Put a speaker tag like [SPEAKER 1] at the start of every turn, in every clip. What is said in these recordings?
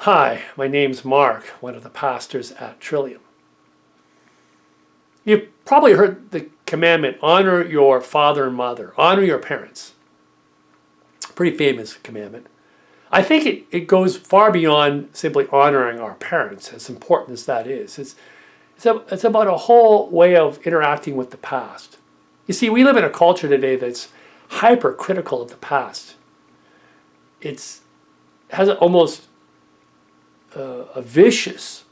[SPEAKER 1] Hi, my name's Mark, one of the pastors at Trillium. You've probably heard the commandment, honor your father and mother, honor your parents. Pretty famous commandment. I think it goes far beyond simply honoring our parents, as important as that is. It's about a whole way of interacting with the past. You see, we live in a culture today that's hypercritical of the past. It has almost a vicious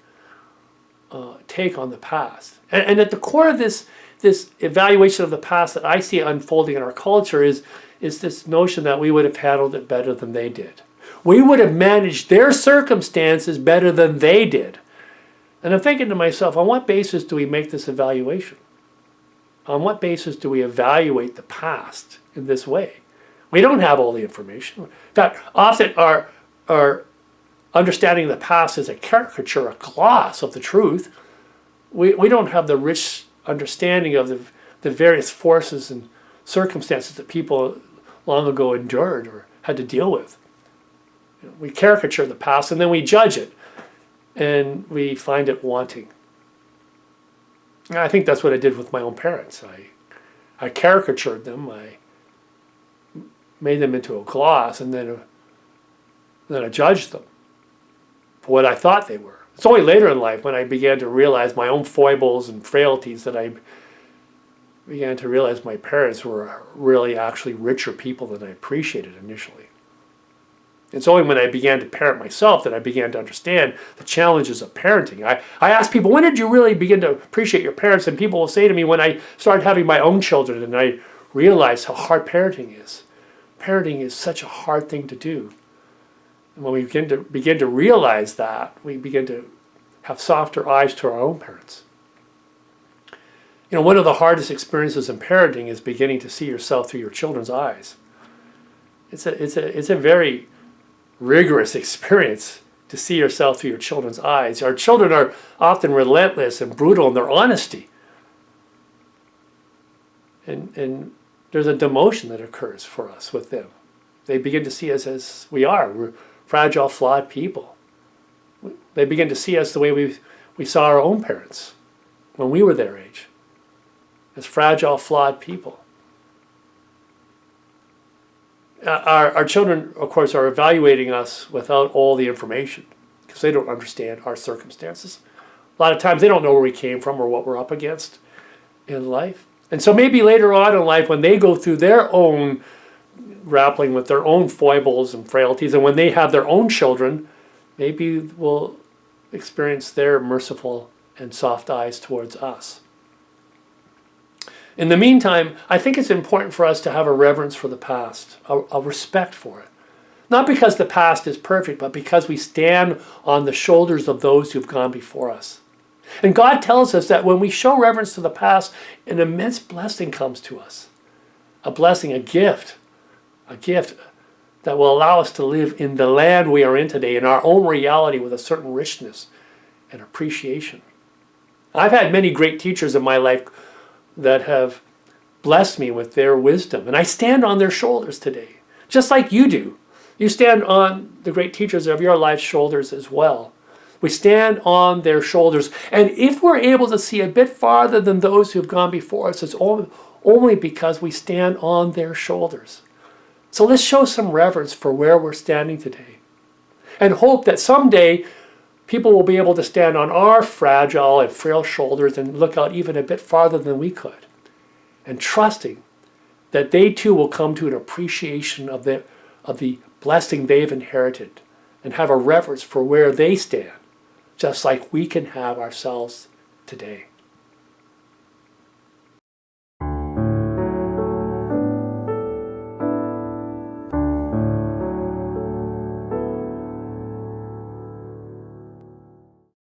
[SPEAKER 1] take on the past. And at the core of this evaluation of the past that I see unfolding in our culture is this notion that we would have handled it better than they did. We would have managed their circumstances better than they did. And I'm thinking to myself, on what basis do we make this evaluation? On what basis do we evaluate the past in this way? We don't have all the information. In fact, often our understanding of the past is a caricature, a gloss of the truth. We don't have the rich understanding of the various forces and circumstances that people long ago endured or had to deal with. We caricature the past and then we judge it and we find it wanting. And I think that's what I did with my own parents. I caricatured them. I made them into a gloss and then I judged them for what I thought they were. It's only later in life when I began to realize my own foibles and frailties that I began to realize my parents were really actually richer people than I appreciated initially. It's only when I began to parent myself that I began to understand the challenges of parenting. I ask people, when did you really begin to appreciate your parents? And people will say to me, when I started having my own children and I realized how hard parenting is. Parenting is such a hard thing to do. And when we begin to realize that, we begin to have softer eyes to our own parents. You know, one of the hardest experiences in parenting is beginning to see yourself through your children's eyes. It's a very rigorous experience to see yourself through your children's eyes. Our children are often relentless and brutal in their honesty. And there's a demotion that occurs for us with them. They begin to see us as we are. We're fragile, flawed people. They begin to see us the way we saw our own parents when we were their age, as fragile, flawed people. Our children, of course, are evaluating us without all the information because they don't understand our circumstances. A lot of times they don't know where we came from or what we're up against in life. And so maybe later on in life when they go through their own grappling with their own foibles and frailties and when they have their own children, maybe we'll experience their merciful and soft eyes towards us. In the meantime, I think it's important for us to have a reverence for the past, a respect for it. Not because the past is perfect, but because we stand on the shoulders of those who've gone before us. And God tells us that when we show reverence to the past, an immense blessing comes to us. A blessing, a gift that will allow us to live in the land we are in today, in our own reality with a certain richness and appreciation. I've had many great teachers in my life that have blessed me with their wisdom. And I stand on their shoulders today, just like you do. You stand on the great teachers of your life's shoulders as well. We stand on their shoulders. And if we're able to see a bit farther than those who have gone before us, it's only because we stand on their shoulders. So let's show some reverence for where we're standing today. And hope that someday people will be able to stand on our fragile and frail shoulders and look out even a bit farther than we could. And trusting that they too will come to an appreciation of the blessing they've inherited and have a reverence for where they stand, just like we can have ourselves today.